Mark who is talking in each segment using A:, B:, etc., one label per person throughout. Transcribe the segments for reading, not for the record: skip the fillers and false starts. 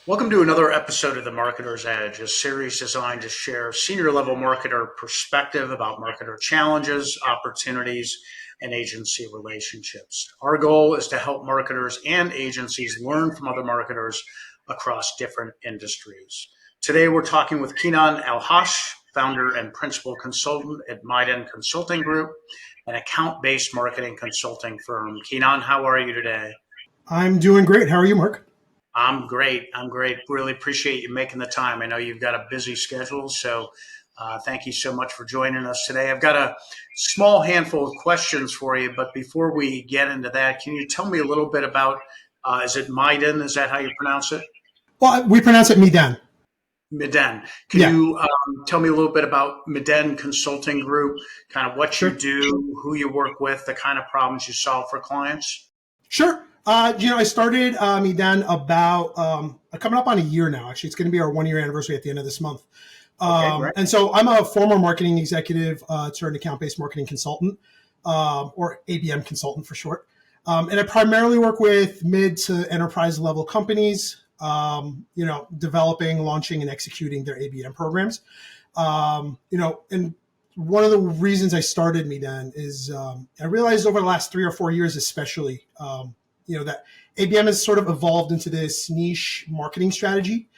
A: Welcome to another episode of The Marketer's Edge, a series designed to share senior level marketer perspective about marketer challenges, opportunities, and agency relationships. Our goal is to help marketers and agencies learn from other marketers across different industries. Today, we're talking with Kinan Alhoch, founder and principal consultant at Midan Consulting Group, an account-based marketing consulting firm. Kinan, how are you today?
B: I'm doing great. How are you, Mark?
A: I'm great. I'm great. Really appreciate you making the time. I know you've got a busy schedule, so thank you so much for joining us today. I've got a small handful of questions for you, but before we get into that, can you tell me a little bit about, is it Midan? Is that how you pronounce it?
B: Well, we pronounce it Midan.
A: Midan. Can
B: Yeah,
A: you tell me a little bit about Midan Consulting Group, kind of what you
B: sure.
A: do, who you work with, the kind of problems you solve for clients?
B: Sure. I started Midan about coming up on a year now. Actually, it's going to be our 1 year anniversary at the end of this month.
A: Okay, great.
B: And so I'm a former marketing executive turned account-based marketing consultant, or ABM consultant for short. And I primarily work with mid to enterprise level companies, developing, launching, and executing their ABM programs. And one of the reasons I started Midan is I realized over the last 3 or 4 years, especially, that ABM has sort of evolved into this niche marketing strategy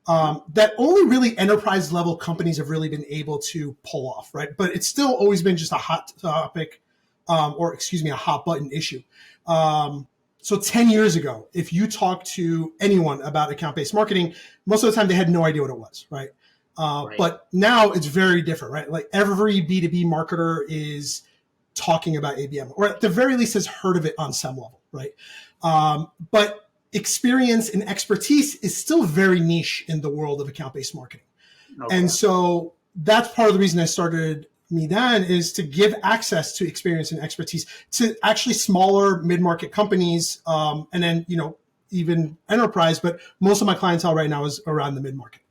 B: that only really enterprise level companies have really been able to pull off, right? But it's still always been just a hot topic, a hot button issue. So 10 years ago, if you talk to anyone about account-based marketing, most of the time they had no idea what it was, right?
A: Right.
B: But now it's very different, right? Like every B2B marketer is talking about ABM, or at the very least has heard of it on some level, right? But experience and expertise is still very niche in the world of account-based marketing.
A: Okay.
B: And so that's part of the reason I started Midan is to give access to experience and expertise to actually smaller mid-market companies, and then, even enterprise, but most of my clientele right now is around the mid-market.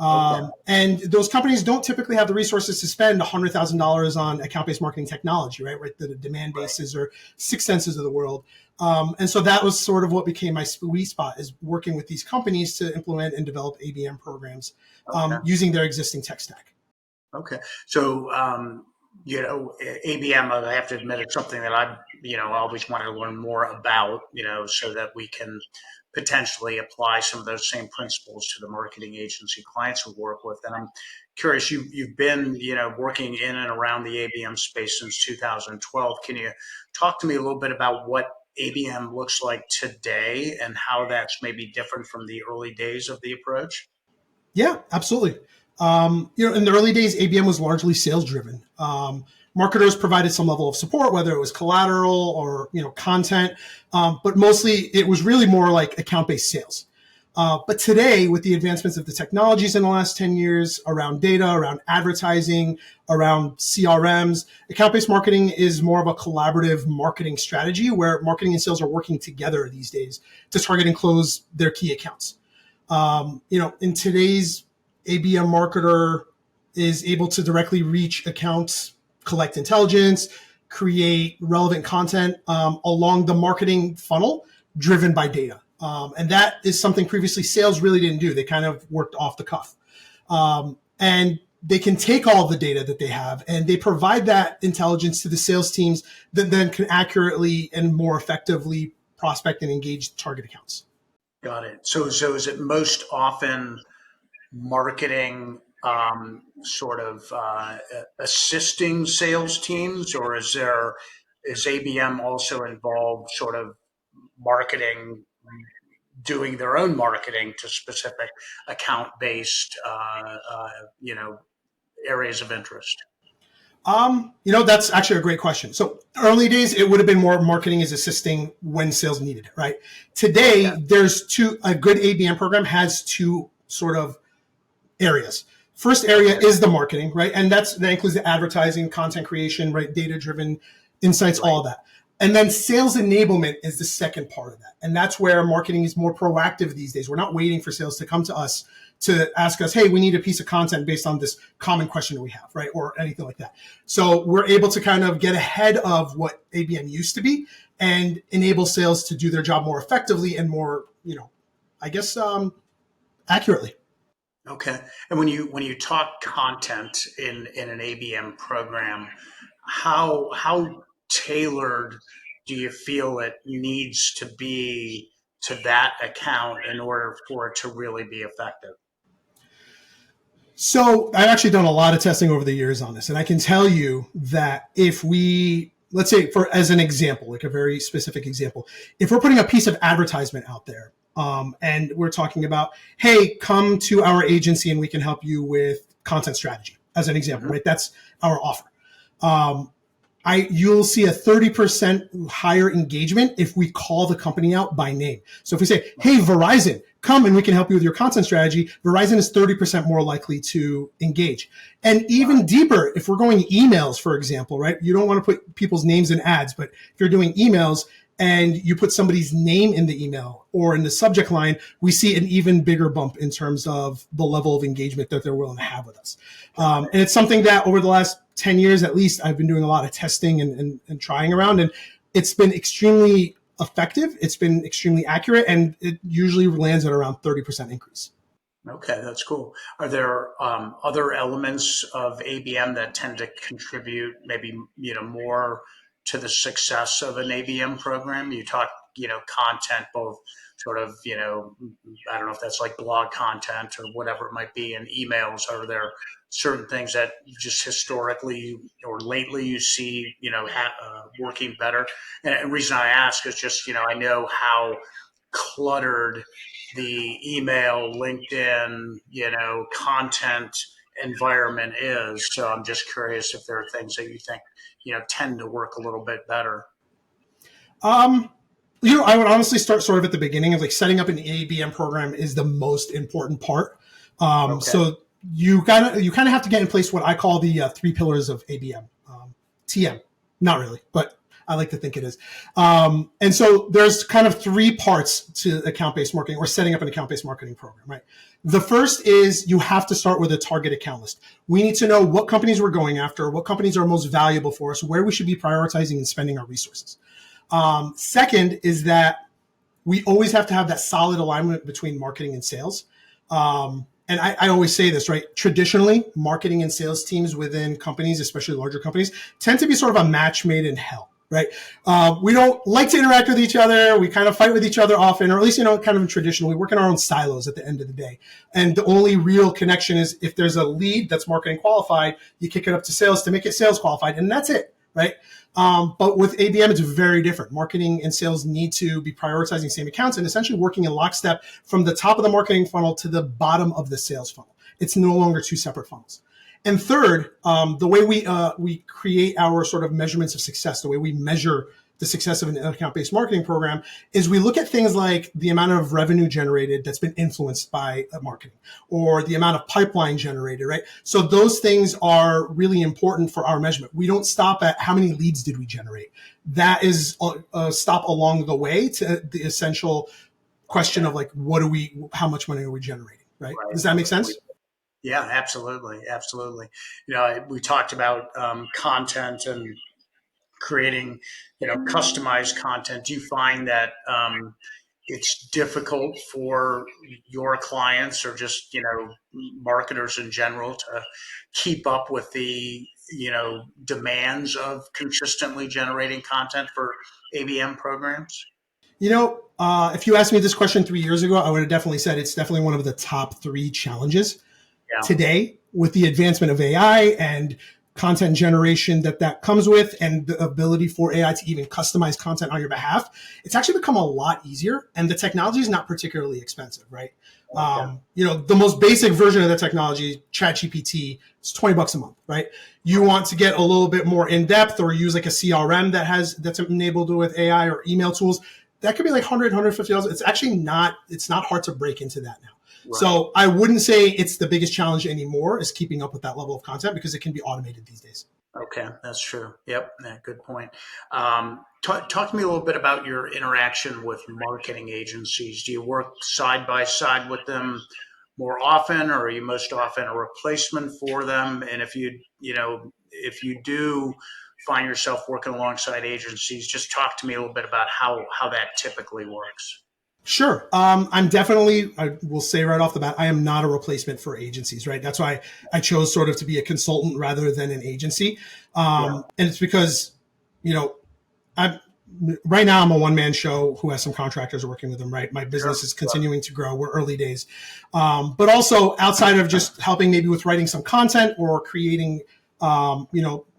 A: Okay.
B: And those companies don't typically have the resources to spend $100,000 on account-based marketing technology, right? Right, the demand bases or Six Senses of the world. And so that was sort of what became my sweet spot, is working with these companies to implement and develop ABM programs
A: Okay.
B: using their existing tech stack.
A: Okay. So, ABM, I have to admit, it's something that I, always want to learn more about, so that we can potentially apply some of those same principles to the marketing agency clients we work with. And I'm curious, you've been, working in and around the ABM space since 2012. Can you talk to me a little bit about what ABM looks like today and how that's maybe different from the early days of the approach?
B: Yeah, absolutely. In the early days, ABM was largely sales driven. Marketers provided some level of support, whether it was collateral or content, but mostly it was really more like account-based sales. But today, with the advancements of the technologies in the last 10 years around data, around advertising, around CRMs, account-based marketing is more of a collaborative marketing strategy where marketing and sales are working together these days to target and close their key accounts. In today's ABM marketer is able to directly reach accounts, collect intelligence, create relevant content along the marketing funnel driven by data. And that is something previously sales really didn't do. They kind of worked off the cuff. And they can take all the data that they have and they provide that intelligence to the sales teams that then can accurately and more effectively prospect and engage target accounts.
A: Got it. So is it most often marketing sort of assisting sales teams, or is ABM also involved sort of marketing, doing their own marketing to specific account based areas of interest?
B: That's actually a great question. So early days, it would have been more marketing is assisting when sales needed it, right?
A: Okay.
B: Today, a good ABM program has two sort of areas. First area
A: Okay.
B: is the marketing, right? And that includes the advertising, content creation, right? Data-driven insights,
A: Right.
B: all of that. And then sales enablement is the second part of that. And that's where marketing is more proactive these days. We're not waiting for sales to come to us to ask us, hey, we need a piece of content based on this common question that we have, right? Or anything like that. So we're able to kind of get ahead of what ABM used to be and enable sales to do their job more effectively and more, I guess, accurately.
A: Okay. And when you talk content in an ABM program, how tailored do you feel it needs to be to that account in order for it to really be effective?
B: So I've actually done a lot of testing over the years on this, and I can tell you that if we, let's say, for as an example, like a very specific example, if we're putting a piece of advertisement out there, and we're talking about, hey, come to our agency and we can help you with content strategy, as an example,
A: Mhm.
B: right? That's our offer. Um, you'll see a 30% higher engagement if we call the company out by name. So if we say, hey, Verizon, come and we can help you with your content strategy, Verizon is 30% more likely to engage. And even deeper, if we're going emails, for example, right? You don't want to put people's names in ads, but if you're doing emails and you put somebody's name in the email or in the subject line, we see an even bigger bump in terms of the level of engagement that they're willing to have with us. And it's something that over the last 10 years, at least, I've been doing a lot of testing and trying around, and it's been extremely effective. It's been extremely accurate, and it usually lands at around 30% increase.
A: Okay, that's cool. Are there other elements of ABM that tend to contribute maybe, more to the success of an ABM program? You talk, content, both sort of, I don't know if that's like blog content or whatever it might be, and emails. Are there certain things that just historically or lately you see, working better? And the reason I ask is just, I know how cluttered the email, LinkedIn, content environment is. So I'm just curious if there are things that you think, tend to work a little bit better.
B: Um, I would honestly start sort of at the beginning of like setting up an ABM program is the most important part.
A: Okay.
B: So you kind of have to get in place what I call the three pillars of ABM. TM, not really, but I like to think it is. And so there's kind of three parts to account-based marketing or setting up an account-based marketing program, right? The first is you have to start with a target account list. We need to know what companies we're going after, what companies are most valuable for us, where we should be prioritizing and spending our resources. Second is that we always have to have that solid alignment between marketing and sales. And I always say this, right? Traditionally, marketing and sales teams within companies, especially larger companies, tend to be sort of a match made in hell, right? We don't like to interact with each other. We kind of fight with each other often, or at least, kind of traditional. We work in our own silos at the end of the day. And the only real connection is if there's a lead that's marketing qualified, you kick it up to sales to make it sales qualified, and that's it, right? But with ABM, it's very different. Marketing and sales need to be prioritizing same accounts and essentially working in lockstep from the top of the marketing funnel to the bottom of the sales funnel. It's no longer two separate funnels. And third, the way we create our sort of measurements of success, the way we measure the success of an account-based marketing program is we look at things like the amount of revenue generated that's been influenced by marketing or the amount of pipeline generated, right? So those things are really important for our measurement. We don't stop at how many leads did we generate. That is a stop along the way to the essential question of like, how much money are we generating, right?
A: Right.
B: Does that make sense?
A: Yeah, absolutely. Absolutely. We talked about content and creating, customized content. Do you find that it's difficult for your clients or just, marketers in general to keep up with the, demands of consistently generating content for ABM programs?
B: If you asked me this question 3 years ago, I would have definitely said it's definitely one of the top three challenges.
A: Yeah.
B: Today, with the advancement of AI and content generation that comes with and the ability for AI to even customize content on your behalf, it's actually become a lot easier. And the technology is not particularly expensive, right?
A: Okay.
B: The most basic version of the technology, ChatGPT, is $20 a month, right? You want to get a little bit more in depth or use like a CRM that's enabled with AI or email tools. That could be like $150. It's actually it's not hard to break into that now.
A: Right.
B: So I wouldn't say it's the biggest challenge anymore is keeping up with that level of content because it can be automated these days.
A: Okay, that's true. Yep, yeah, good point. Talk to me a little bit about your interaction with marketing agencies. Do you work side by side with them more often, or are you most often a replacement for them? And if you do find yourself working alongside agencies, just talk to me a little bit about how that typically works.
B: Sure. I will say right off the bat, I am not a replacement for agencies, right? That's why I chose sort of to be a consultant rather than an agency. And it's because, you know, I right now I'm a one-man show who has some contractors working with them, right? My business is continuing to grow. We're early days. But also outside of just helping maybe with writing some content or creating,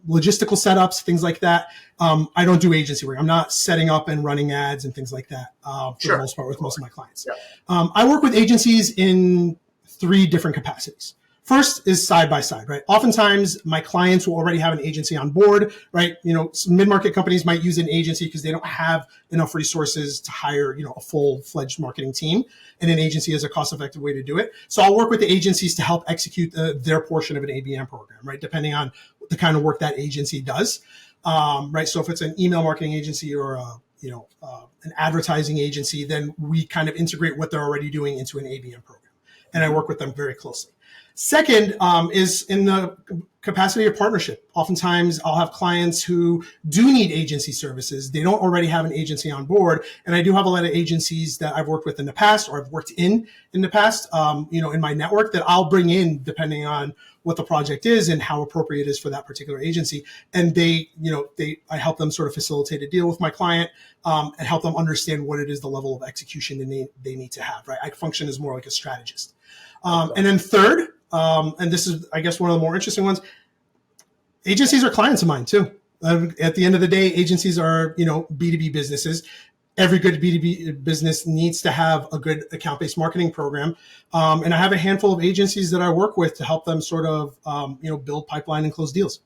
B: logistical setups, things like that. I don't do agency work. I'm not setting up and running ads and things like that for the most part with most of my clients. I work with agencies in 3 different capacities. First is side by side, right? Oftentimes my clients will already have an agency on board, right? Mid-market companies might use an agency because they don't have enough resources to hire, a full-fledged marketing team. And an agency is a cost-effective way to do it. So I'll work with the agencies to help execute their portion of an ABM program, right? Depending on the kind of work that agency does, right? So if it's an email marketing agency or an advertising agency, then we kind of integrate what they're already doing into an ABM program. And I work with them very closely. Second is in the capacity of partnership. Oftentimes I'll have clients who do need agency services. They don't already have an agency on board. And I do have a lot of agencies that I've worked with in the past or I've worked in the past, in my network that I'll bring in depending on what the project is and how appropriate it is for that particular agency. And I help them sort of facilitate a deal with my client and help them understand what it is, the level of execution they need to have, right? I function as more like a strategist. And then third, and this is, I guess, one of the more interesting ones, agencies are clients of mine too. At the end of the day, agencies are, B2B businesses. Every good B2B business needs to have a good account-based marketing program. And I have a handful of agencies that I work with to help them sort of, build pipeline and close deals.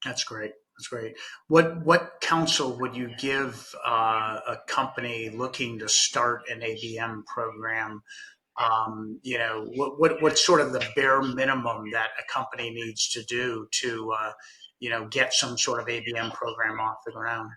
A: That's great. That's great. What counsel would you give a company looking to start an ABM program? What's sort of the bare minimum that a company needs to do to, get some sort of ABM program off the ground?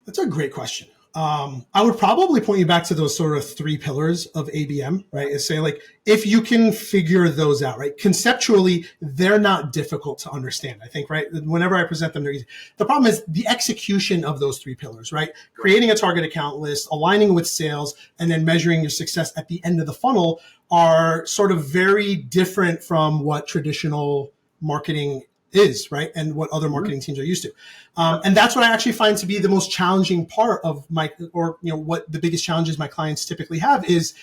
B: That's a great question. I would probably point you back to those sort of 3 pillars of ABM, right? And say if you can figure those out, right? Conceptually, they're not difficult to understand, I think, right? Whenever I present them, they're easy. The problem is the execution of those 3 pillars, right? Creating a target account list, aligning with sales, and then measuring your success at the end of the funnel are sort of very different from what traditional marketing is, right? And what other marketing teams are used to. And that's what I actually find to be the most challenging part of what the biggest challenges my clients typically have is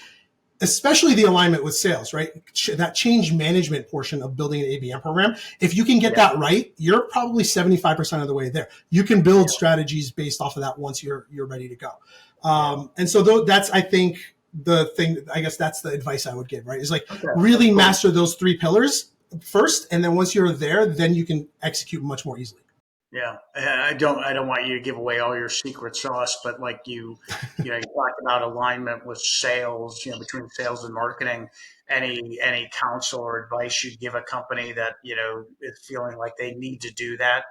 B: especially the alignment with sales, right? That change management portion of building an ABM program. If you can get that right, you're probably 75% of the way there. You can build strategies based off of that once you're ready to go. And so that's, I think, the thing, I guess that's the advice I would give, right? Is really master those 3 pillars first, and then once you're there, then you can execute much more easily.
A: Yeah, I don't want you to give away all your secret sauce, but you talked about alignment with sales, between sales and marketing. Any counsel or advice you'd give a company that is feeling like they need to do that,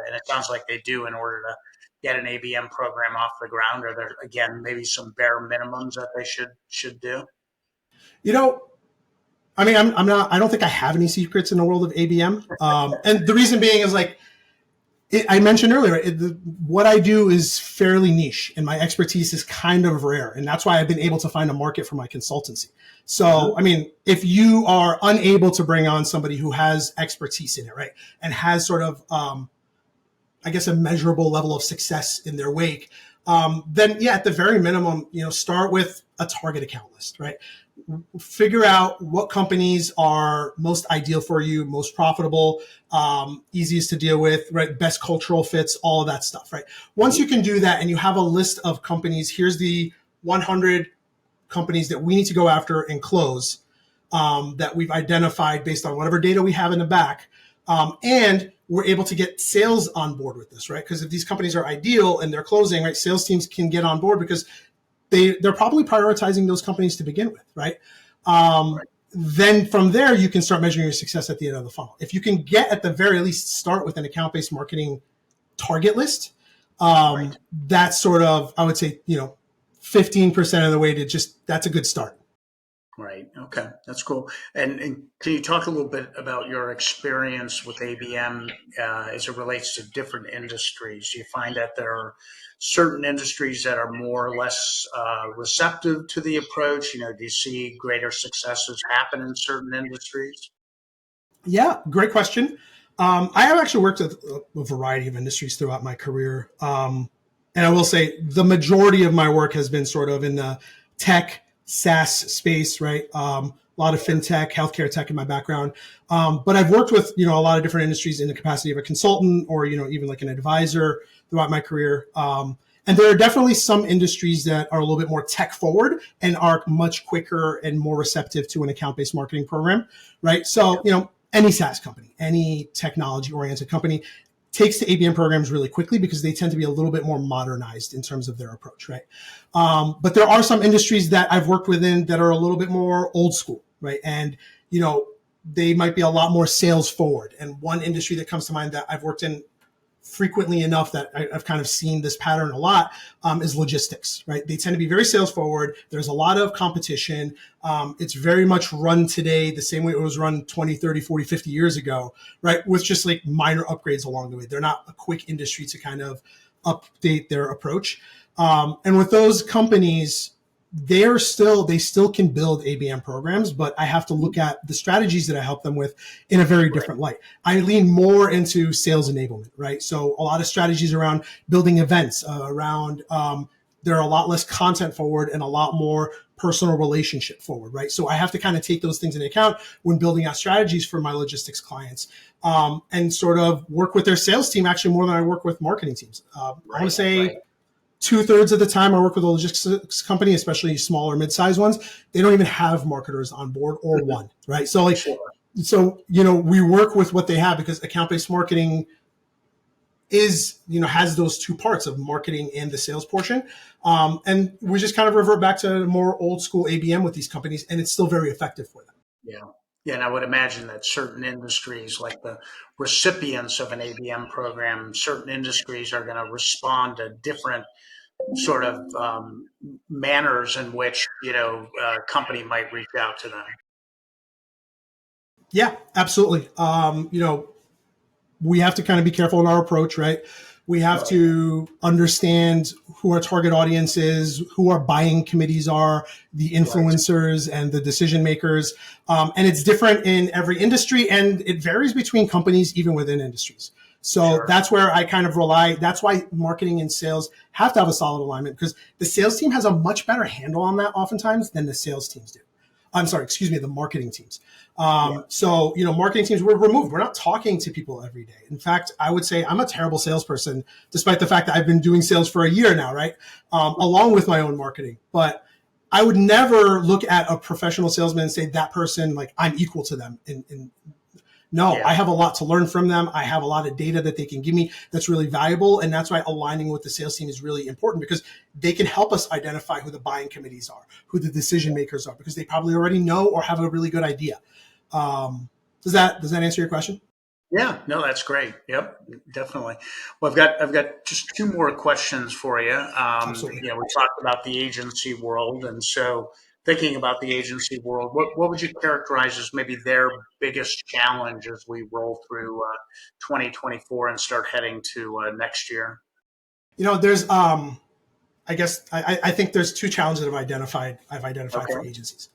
A: and it sounds like they do in order to get an ABM program off the ground? Are there again maybe some bare minimums that they should do?
B: I mean, I don't think I have any secrets in the world of ABM. And the reason being is I mentioned earlier, what I do is fairly niche and my expertise is kind of rare. And that's why I've been able to find a market for my consultancy. So, I mean, if you are unable to bring on somebody who has expertise in it, right, and has sort of, I guess, a measurable level of success in their wake, then at the very minimum, start with a target account list, right? Figure out what companies are most ideal for you, most profitable, easiest to deal with, right? Best cultural fits, all of that stuff, right? Once you can do that and you have a list of companies, here's the 100 companies that we need to go after and close that we've identified based on whatever data we have in the back. And we're able to get sales on board with this, right? Because if these companies are ideal and they're closing, right, sales teams can get on board because they're probably prioritizing those companies to begin with, right? Then from there, you can start measuring your success at the end of the funnel. If you can get, at the very least, start with an account-based marketing target list, that's sort of, I would say, 15% of the way to that's a good start.
A: Right. Okay. That's cool. And can you talk a little bit about your experience with ABM as it relates to different industries? Do you find that there are certain industries that are more or less receptive to the approach? Do you see greater successes happen in certain industries?
B: Yeah, great question. I have actually worked with a variety of industries throughout my career. And I will say the majority of my work has been sort of in the tech, SaaS space, right? A lot of fintech, healthcare tech in my background. But I've worked with, a lot of different industries in the capacity of a consultant or, even like an advisor throughout my career. And there are definitely some industries that are a little bit more tech forward and are much quicker and more receptive to an account-based marketing program, right? So, any SaaS company, any technology oriented company takes to ABM programs really quickly because they tend to be a little bit more modernized in terms of their approach, right? But there are some industries that I've worked within that are a little bit more old school, right? And, they might be a lot more sales forward. And one industry that comes to mind that I've worked in frequently enough that I've kind of seen this pattern a lot is logistics, right? They tend to be very sales forward. There's a lot of competition. It's very much run today the same way it was run 20, 30, 40, 50 years ago, right? With just like minor upgrades along the way. They're not a quick industry to kind of update their approach. And with those companies, they still can build ABM programs, but I have to look at the strategies that I help them with in a very different light. I lean more into sales enablement, right? So a lot of strategies around building events, they're a lot less content forward and a lot more personal relationship forward, right? So I have to kind of take those things into account when building out strategies for my logistics clients, and sort of work with their sales team actually more than I work with marketing teams. I want to say 2/3 of the time I work with a logistics company, especially small or mid-sized ones, they don't even have marketers on board or one, right? So we work with what they have because account-based marketing has those two parts of marketing and the sales portion. And we just kind of revert back to more old school ABM with these companies, and it's still very effective for them.
A: Yeah. Yeah, and I would imagine that certain industries, like the recipients of an ABM program, certain industries are going to respond to different sort of manners in which a company might reach out to them.
B: Yeah, absolutely. We have to kind of be careful in our approach, right? We have to understand who our target audience is, who our buying committees are, the influencers and the decision makers. And it's different in every industry, and it varies between companies, even within industries. So that's where I kind of rely. That's why marketing and sales have to have a solid alignment, because the sales team has a much better handle on that oftentimes than the sales teams do. The marketing teams. So, marketing teams, we're removed. We're not talking to people every day. In fact, I would say I'm a terrible salesperson, despite the fact that I've been doing sales for a year now, right? Along with my own marketing. But I would never look at a professional salesman and say that person, like, I'm equal to them. I have a lot to learn from them. I have a lot of data that they can give me that's really valuable. And that's why aligning with the sales team is really important, because they can help us identify who the buying committees are, who the decision makers are, because they probably already know or have a really good idea. Does that answer your question?
A: Yeah, no, that's great. Yep, definitely. Well, I've got just two more questions for you.
B: Absolutely.
A: We talked about the agency world, and so thinking about the agency world, what would you characterize as maybe their biggest challenge as we roll through 2024 and start heading to next year?
B: There's I think there's two challenges I've identified for agencies.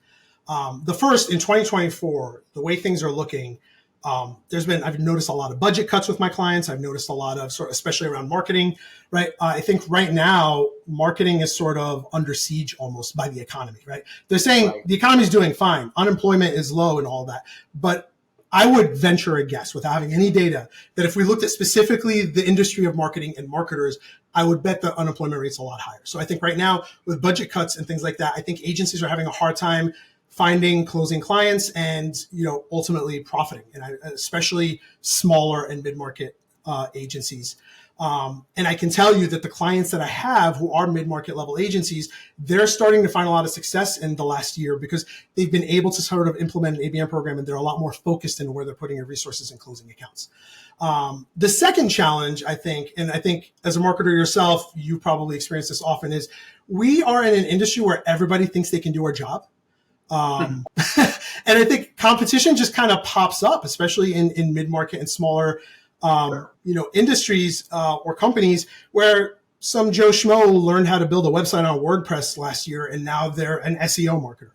B: The first, in 2024, the way things are looking, I've noticed a lot of budget cuts with my clients. I've noticed a lot of especially around marketing, right? I think right now, marketing is sort of under siege almost by the economy, right? They're saying the economy is doing fine. Unemployment is low and all that. But I would venture a guess, without having any data, that if we looked at specifically the industry of marketing and marketers, I would bet the unemployment rate's a lot higher. So I think right now, with budget cuts and things like that, I think agencies are having a hard time closing clients and, ultimately profiting, and especially smaller and mid-market agencies. And I can tell you that the clients that I have who are mid-market level agencies, they're starting to find a lot of success in the last year because they've been able to sort of implement an ABM program, and they're a lot more focused in where they're putting their resources in closing accounts. The second challenge, I think as a marketer yourself, you probably experience this often, is we are in an industry where everybody thinks they can do our job. Um, and I think competition just kind of pops up, especially in mid-market and smaller, industries or companies where some Joe Schmo learned how to build a website on WordPress last year, and now they're an SEO marketer.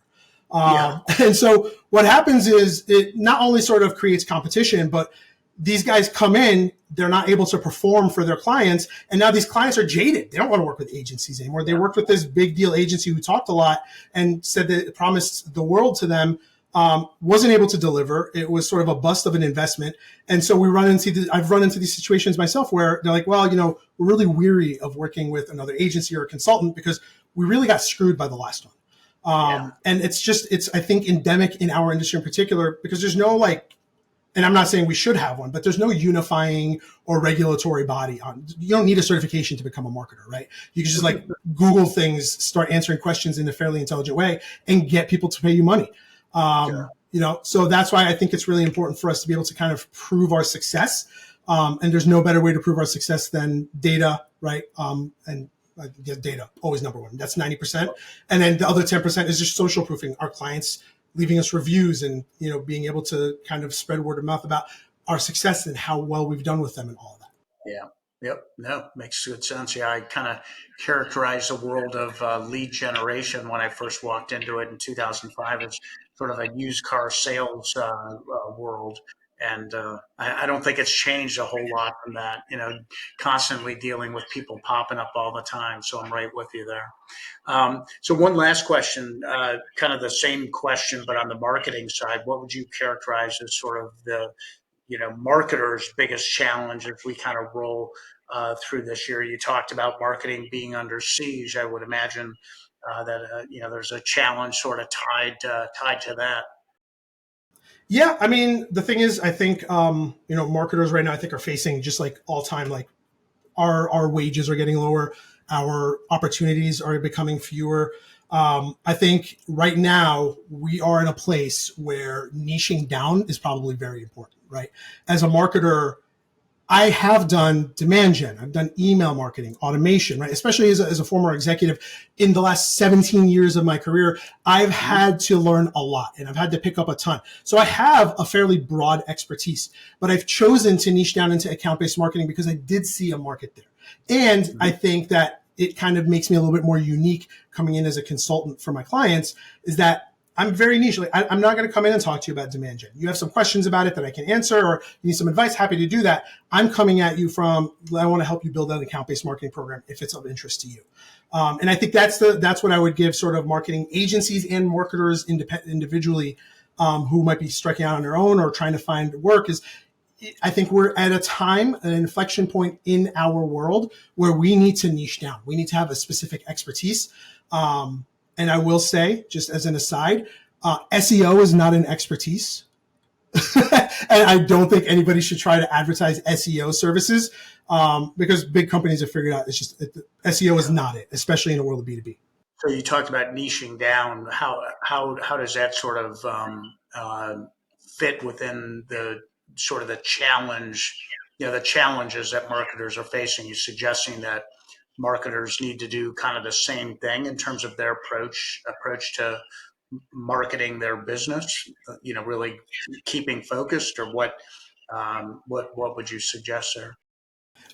B: And so what happens is it not only sort of creates competition, but these guys come in, they're not able to perform for their clients. And now these clients are jaded. They don't want to work with agencies anymore. They worked with this big deal agency who talked a lot and said that it promised the world to them, wasn't able to deliver. It was sort of a bust of an investment. And so I've run into these situations myself where they're like, well, we're really weary of working with another agency or a consultant because we really got screwed by the last one. And it's, I think, endemic in our industry in particular, because there's no and I'm not saying we should have one, but there's no unifying or regulatory body on. You don't need a certification to become a marketer, right? You can just Google things, start answering questions in a fairly intelligent way, and get people to pay you money. So that's why I think it's really important for us to be able to kind of prove our success. And there's no better way to prove our success than data, right? And data, always number one. That's 90%. And then the other 10% is just social proofing. Our clients leaving us reviews and, being able to kind of spread word of mouth about our success and how well we've done with them and all of that.
A: Yeah. Yep. No, makes good sense. Yeah. I kind of characterized the world of lead generation when I first walked into it in 2005 as sort of a used car sales world. And I don't think it's changed a whole lot from that, constantly dealing with people popping up all the time. So I'm right with you there. So one last question, kind of the same question, but on the marketing side, what would you characterize as sort of the, marketers' biggest challenge if we kind of roll through this year? You talked about marketing being under siege. I would imagine that, there's a challenge sort of tied to that.
B: Yeah, I mean, the thing is, I think marketers right now, I think, are facing just all time, our wages are getting lower, our opportunities are becoming fewer. I think right now we are in a place where niching down is probably very important, right? As a marketer, I have done demand gen. I've done email marketing, automation, right? Especially as a former executive in the last 17 years of my career, I've had to learn a lot and I've had to pick up a ton. So I have a fairly broad expertise, but I've chosen to niche down into account-based marketing because I did see a market there. And I think that it kind of makes me a little bit more unique coming in as a consultant for my clients, is that I'm very niche. I'm not going to come in and talk to you about demand gen. You have some questions about it that I can answer, or you need some advice, happy to do that. I'm coming at you from, I want to help you build an account-based marketing program if it's of interest to you. And I think that's what I would give sort of marketing agencies and marketers individually who might be striking out on their own or trying to find work is, I think we're at a time, an inflection point in our world where we need to niche down. We need to have a specific expertise. And I will say, just as an aside, SEO is not an expertise. And I don't think anybody should try to advertise SEO services because big companies have figured out SEO is not it, especially in the world of B2B.
A: So you talked about niching down. How does that sort of fit within the sort of the challenge, the challenges that marketers are facing? You're suggesting that marketers need to do kind of the same thing in terms of their approach to marketing their business, really keeping focused, or what would you suggest there?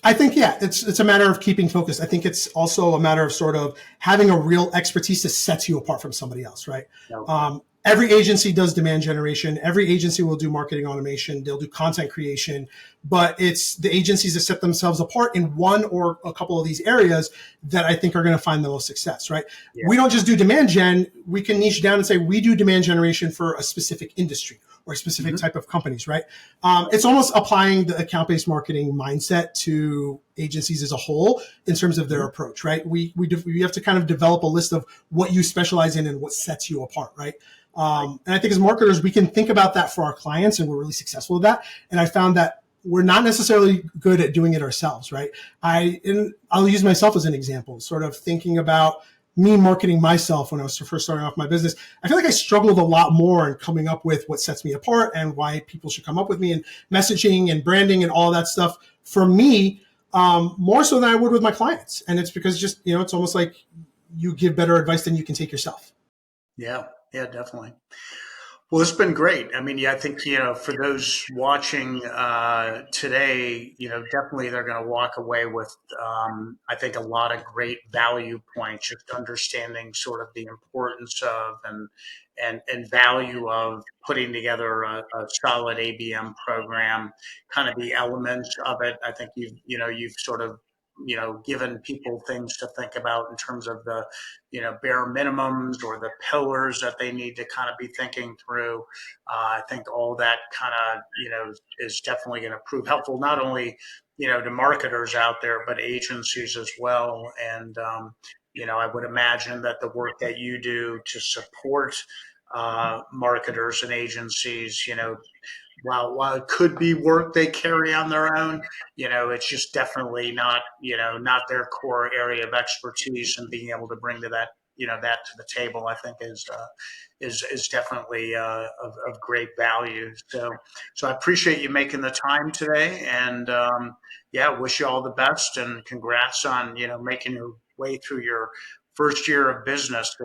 B: I think, yeah, it's a matter of keeping focused. I think it's also a matter of sort of having a real expertise that sets you apart from somebody else, right? Okay. Every agency does demand generation. Every agency will do marketing automation. They'll do content creation, but it's the agencies that set themselves apart in one or a couple of these areas that I think are going to find the most success, right? Yeah. We don't just do demand gen. We can niche down and say we do demand generation for a specific industry or a specific type of companies, right? It's almost applying the account-based marketing mindset to agencies as a whole in terms of their approach, right? We have to kind of develop a list of what you specialize in and what sets you apart, right? And I think as marketers, we can think about that for our clients, and we're really successful with that. And I found that we're not necessarily good at doing it ourselves, right? I'll use myself as an example, sort of thinking about me marketing myself when I was first starting off my business. I feel like I struggled a lot more in coming up with what sets me apart and why people should come up with me, and messaging and branding and all that stuff for me, more so than I would with my clients. And it's because just, it's almost like you give better advice than you can take yourself.
A: Yeah. Yeah, definitely. Well, it's been great. I mean, yeah, I think, for those watching today, definitely they're going to walk away with, I think, a lot of great value points, just understanding sort of the importance of and value of putting together a solid ABM program, kind of the elements of it. I think you've sort of, given people things to think about in terms of the bare minimums or the pillars that they need to kind of be thinking through. I think all that kind of, is definitely going to prove helpful, not only, to marketers out there, but agencies as well. And, I would imagine that the work that you do to support marketers and agencies, while it could be work they carry on their own, it's just definitely not, not their core area of expertise, and being able to bring that to the table, I think is definitely of great value. So I appreciate you making the time today, and yeah, wish you all the best, and congrats on making your way through your first year of business.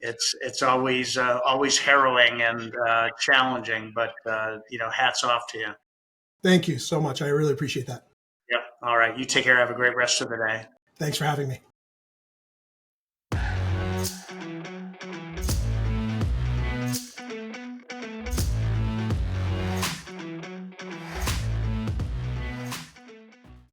A: It's always harrowing and challenging, but hats off to you.
B: Thank you so much. I really appreciate that.
A: Yep. All right. You take care. Have a great rest of the day.
B: Thanks for having me.